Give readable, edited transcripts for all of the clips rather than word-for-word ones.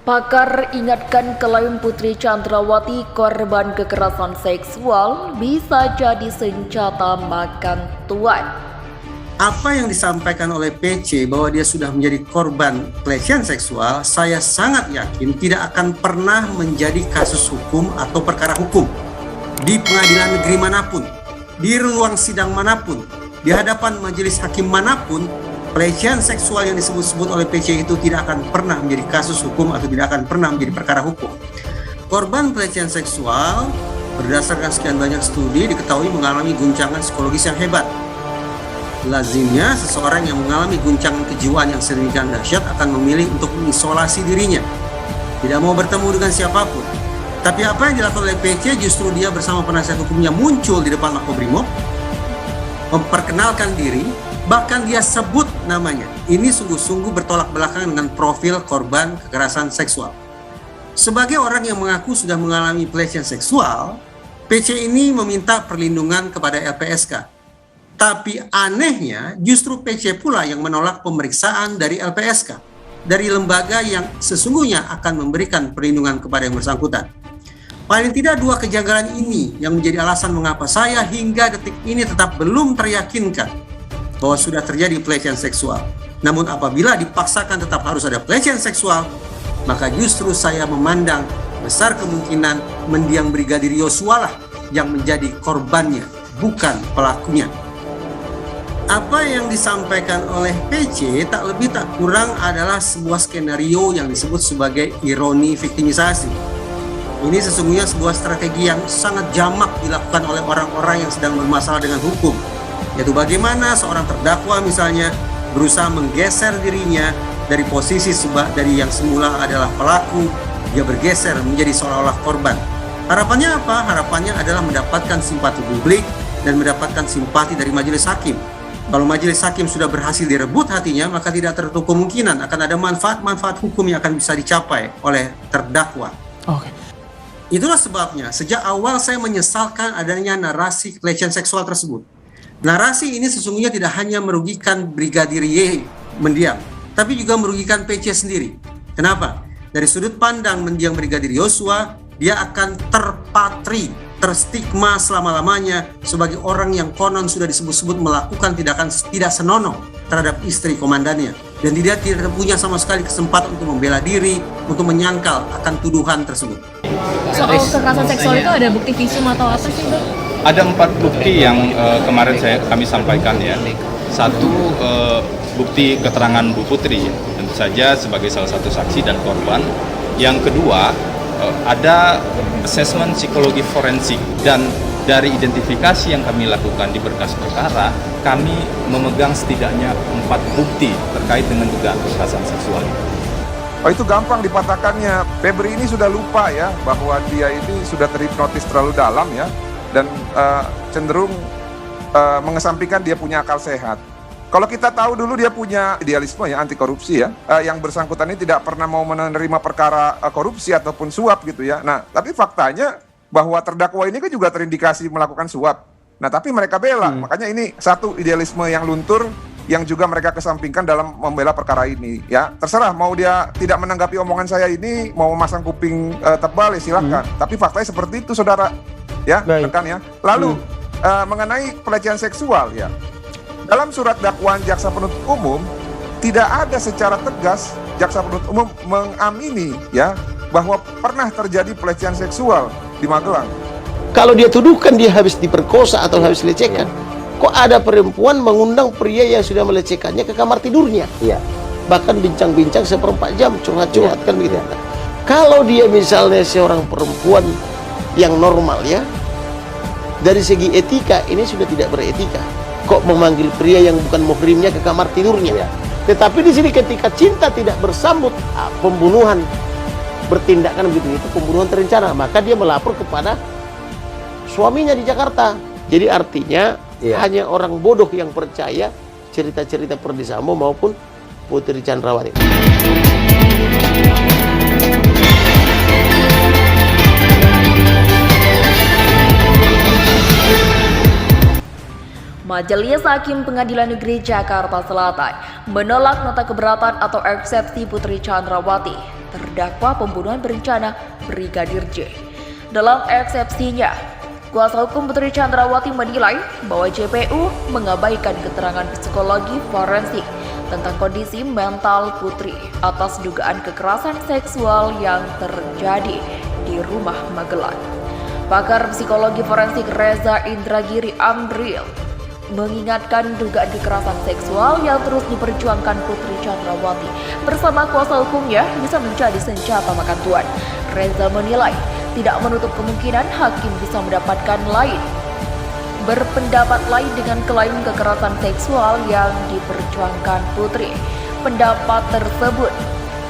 Pakar ingatkan klaim Putri Chandrawati korban kekerasan seksual bisa jadi senjata makan tuan. Apa yang disampaikan oleh PC bahwa dia sudah menjadi korban pelecehan seksual, saya sangat yakin tidak akan pernah menjadi kasus hukum atau perkara hukum di pengadilan negeri manapun, di ruang sidang manapun, di hadapan majelis hakim manapun. Pelecehan seksual yang disebut-sebut oleh PC itu tidak akan pernah menjadi kasus hukum atau tidak akan pernah menjadi perkara hukum. Korban pelecehan seksual berdasarkan sekian banyak studi diketahui mengalami guncangan psikologis yang hebat. Lazimnya seseorang yang mengalami guncangan kejiwaan yang sedemikian dahsyat akan memilih untuk mengisolasi dirinya, tidak mau bertemu dengan siapapun. Tapi apa yang dilakukan oleh PC, justru dia bersama penasihat hukumnya muncul di depan Makobrimob, memperkenalkan diri, bahkan dia sebut namanya. Ini sungguh-sungguh bertolak belakang dengan profil korban kekerasan seksual. Sebagai orang yang mengaku sudah mengalami pelecehan seksual, PC ini meminta perlindungan kepada LPSK. Tapi anehnya justru PC pula yang menolak pemeriksaan dari LPSK, dari lembaga yang sesungguhnya akan memberikan perlindungan kepada yang bersangkutan. Paling tidak dua kejanggalan ini yang menjadi alasan mengapa saya hingga detik ini tetap belum teryakinkan bahwa sudah terjadi pelecehan seksual. Namun apabila dipaksakan tetap harus ada pelecehan seksual, maka justru saya memandang besar kemungkinan mendiang Brigadir Yosua lah yang menjadi korbannya, bukan pelakunya. Apa yang disampaikan oleh PC tak lebih tak kurang adalah sebuah skenario yang disebut sebagai ironi viktimisasi. Ini sesungguhnya sebuah strategi yang sangat jamak dilakukan oleh orang-orang yang sedang bermasalah dengan hukum, yaitu bagaimana seorang terdakwa misalnya berusaha menggeser dirinya dari posisi dari yang semula adalah pelaku, dia bergeser menjadi seolah-olah korban. Harapannya apa? Harapannya adalah mendapatkan simpati publik dan mendapatkan simpati dari majelis hakim. Kalau majelis hakim sudah berhasil direbut hatinya, maka tidak tertutup kemungkinan akan ada manfaat-manfaat hukum yang akan bisa dicapai oleh terdakwa. Oke. Itulah sebabnya sejak awal saya menyesalkan adanya narasi pelecehan seksual tersebut. Narasi ini sesungguhnya tidak hanya merugikan Brigadir Y mendiang, tapi juga merugikan PC sendiri. Kenapa? Dari sudut pandang mendiang Brigadir Yosua, dia akan terpatri, terstigma selama-lamanya sebagai orang yang konon sudah disebut-sebut melakukan tindakan tidak senonoh terhadap istri komandannya. Dan dia tidak punya sama sekali kesempatan untuk membela diri, untuk menyangkal akan tuduhan tersebut. Soal kekerasan seksual itu ada bukti visum atau apa sih, Bang? Ada 4 bukti yang kemarin kami sampaikan ya. Satu, bukti keterangan Bu Putri, tentu saja sebagai salah satu saksi dan korban. Yang kedua, ada asesmen psikologi forensik, dan dari identifikasi yang kami lakukan di berkas perkara, kami memegang setidaknya 4 bukti terkait dengan dugaan kekerasan seksual. Oh, itu gampang dipatahkannya. Febri ini sudah lupa ya bahwa dia ini sudah terhipnotis terlalu dalam ya, dan cenderung mengesampingkan dia punya akal sehat. Kalau kita tahu dulu dia punya idealisme ya, anti korupsi ya, yang bersangkutan ini tidak pernah mau menerima perkara korupsi ataupun suap gitu ya. Nah, tapi faktanya bahwa terdakwa ini kan juga terindikasi melakukan suap. Nah, tapi mereka bela. Makanya ini satu idealisme yang luntur yang juga mereka kesampingkan dalam membela perkara ini ya. Terserah mau dia tidak menanggapi omongan saya ini, mau memasang kuping tebal ya silahkan. Tapi faktanya seperti itu, saudara. Ya, rekan ya. Lalu mengenai pelecehan seksual ya. Dalam surat dakwaan jaksa penuntut umum tidak ada secara tegas jaksa penuntut umum mengamini ya bahwa pernah terjadi pelecehan seksual di Magelang. Kalau dia tuduhkan dia habis diperkosa atau habis lecehkan, kok ada perempuan mengundang pria yang sudah melecehkannya ke kamar tidurnya? Iya. Bahkan bincang-bincang seperempat jam, curhat-curhat kan begitu. Kalau dia misalnya seorang perempuan yang normal ya, dari segi etika ini sudah tidak beretika. Kok memanggil pria yang bukan muhrimnya ke kamar tidurnya? Tetapi di sini ketika cinta tidak bersambut, pembunuhan bertindakkan begitu, itu pembunuhan terencana, maka dia melapor kepada suaminya di Jakarta. Jadi artinya hanya orang bodoh yang percaya cerita-cerita Perdi Sambo maupun Putri Chandrawati. Majelis Hakim Pengadilan Negeri Jakarta Selatan menolak nota keberatan atau eksepsi Putri Chandrawati, terdakwa pembunuhan berencana Brigadir J. Dalam eksepsinya, kuasa hukum Putri Chandrawati menilai bahwa JPU mengabaikan keterangan psikologi forensik tentang kondisi mental Putri atas dugaan kekerasan seksual yang terjadi di rumah Magelang. Pakar psikologi forensik Reza Indragiri Amril mengingatkan dugaan kekerasan seksual yang terus diperjuangkan Putri Chandrawati bersama kuasa hukumnya bisa menjadi senjata makan tuan. Reza menilai tidak menutup kemungkinan hakim bisa mendapatkan berpendapat lain dengan klaim kekerasan seksual yang diperjuangkan Putri. Pendapat tersebut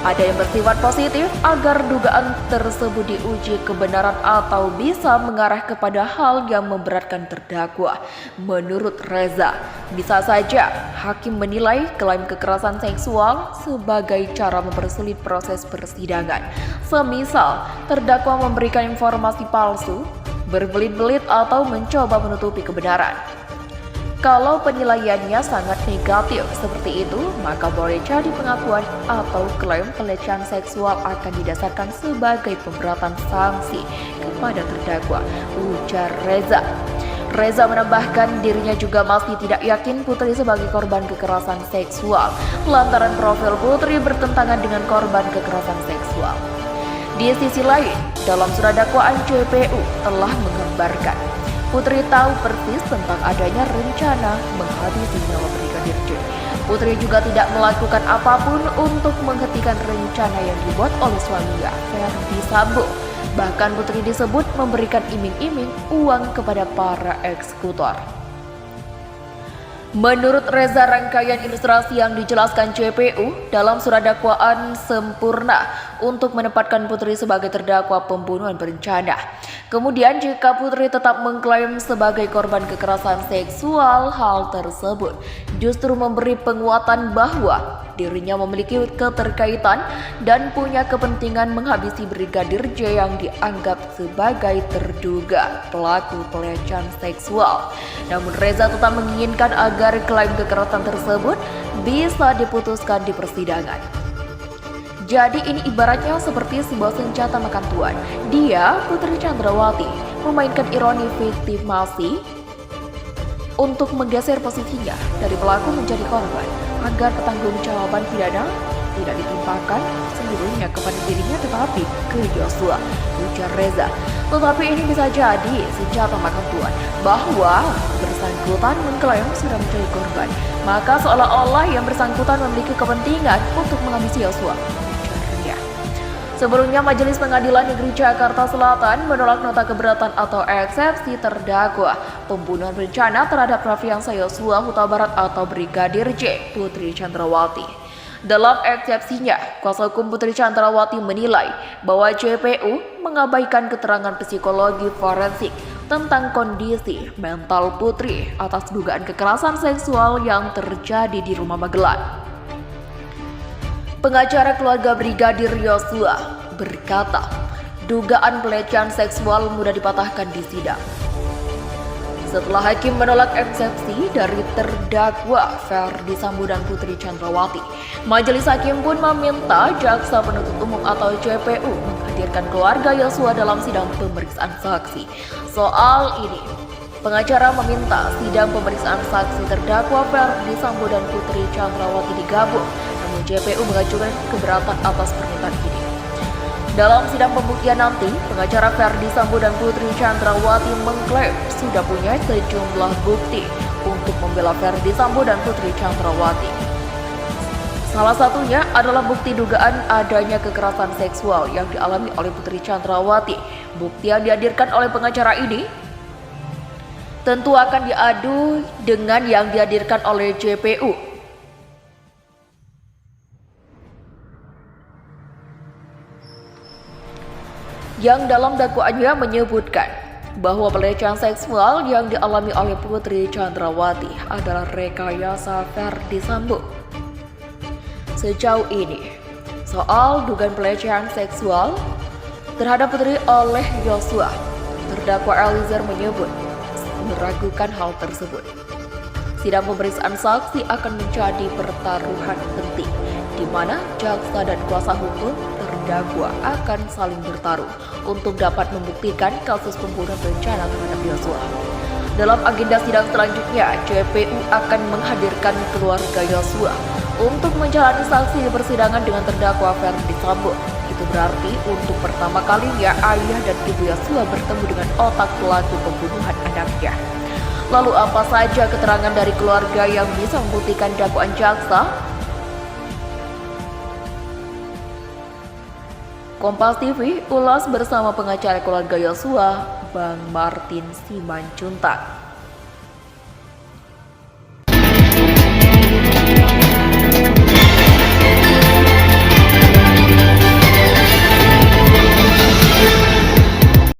ada yang bersifat positif agar dugaan tersebut diuji kebenaran atau bisa mengarah kepada hal yang memberatkan terdakwa. Menurut Reza, bisa saja hakim menilai klaim kekerasan seksual sebagai cara mempersulit proses persidangan. Semisal, terdakwa memberikan informasi palsu, berbelit-belit atau mencoba menutupi kebenaran. Kalau penilaiannya sangat negatif seperti itu, maka boleh jadi pengakuan atau klaim pelecehan seksual akan didasarkan sebagai pemberatan sanksi kepada terdakwa, ujar Reza. Reza menambahkan dirinya juga masih tidak yakin Putri sebagai korban kekerasan seksual lantaran profil Putri bertentangan dengan korban kekerasan seksual. Di sisi lain, dalam surat dakwaan JPU telah menggambarkan Putri tahu persis tentang adanya rencana menghabisi nyawa Brigadir J. Putri juga tidak melakukan apapun untuk menghentikan rencana yang dibuat oleh suaminya, Ferdi Sambo. Bahkan Putri disebut memberikan iming-iming uang kepada para eksekutor. Menurut Reza, rangkaian ilustrasi yang dijelaskan JPU dalam surat dakwaan sempurna untuk menempatkan Putri sebagai terdakwa pembunuhan berencana. Kemudian jika Putri tetap mengklaim sebagai korban kekerasan seksual, hal tersebut justru memberi penguatan bahwa dirinya memiliki keterkaitan dan punya kepentingan menghabisi Brigadir J yang dianggap sebagai terduga pelaku pelecehan seksual. Namun Reza tetap menginginkan agar klaim kekerasan tersebut bisa diputuskan di persidangan. Jadi ini ibaratnya seperti sebuah senjata makan tuan. Dia, Putri Chandrawati, memainkan ironi viktimasi untuk menggeser posisinya dari pelaku menjadi korban agar pertanggungjawaban pidana tidak ditimpakan seluruhnya kepada dirinya tetapi ke Joshua, ujar Reza. Tetapi ini bisa jadi senjata makan tuan bahwa bersangkutan mengklaim sudah menjadi korban, maka seolah-olah yang bersangkutan memiliki kepentingan untuk menghabisi Joshua. Sebelumnya, Majelis Pengadilan Negeri Jakarta Selatan menolak nota keberatan atau eksepsi terdakwa pembunuhan berencana terhadap Nofriansah Yosua Huta Barat atau Brigadir J, Putri Chandrawati. Dalam eksepsinya, kuasa hukum Putri Chandrawati menilai bahwa JPU mengabaikan keterangan psikologi forensik tentang kondisi mental Putri atas dugaan kekerasan seksual yang terjadi di rumah Magelang. Pengacara keluarga Brigadir Yosua berkata, dugaan pelecehan seksual mudah dipatahkan di sidang. Setelah hakim menolak eksepsi dari terdakwa Ferdi Sambo dan Putri Chandrawati, majelis hakim pun meminta jaksa penuntut umum atau JPU menghadirkan keluarga Yosua dalam sidang pemeriksaan saksi. Soal ini, pengacara meminta sidang pemeriksaan saksi terdakwa Ferdi Sambo dan Putri Chandrawati digabung. JPU mengajukan keberatan atas permintaan ini. Dalam sidang pembuktian nanti, pengacara Ferdi Sambo dan Putri Chandrawati mengklaim sudah punya sejumlah bukti untuk membela Ferdi Sambo dan Putri Chandrawati. Salah satunya adalah bukti dugaan adanya kekerasan seksual yang dialami oleh Putri Chandrawati. Bukti yang dihadirkan oleh pengacara ini tentu akan diadu dengan yang dihadirkan oleh JPU. Yang dalam dakwaannya menyebutkan bahwa pelecehan seksual yang dialami oleh Putri Chandrawati adalah rekayasa Ferdi Sambo. Sejauh ini, soal dugaan pelecehan seksual terhadap Putri oleh Joshua, terdakwa Eliezer menyebut meragukan hal tersebut. Sidang pemeriksaan saksi akan menjadi pertaruhan penting, di mana jaksa dan kuasa hukum terdakwa akan saling bertarung untuk dapat membuktikan kasus pembunuhan berencana terhadap Yosua. Dalam agenda sidang selanjutnya, JPU akan menghadirkan keluarga Yosua untuk menjalani saksi di persidangan dengan terdakwa Ferdi Sambo. Itu berarti untuk pertama kalinya ayah dan ibu Yosua bertemu dengan otak pelaku pembunuhan anaknya. Lalu apa saja keterangan dari keluarga yang bisa membuktikan dakwaan jaksa? Kompas TV ulas bersama pengacara keluarga Yosua, Bang Martin Simanjuntak.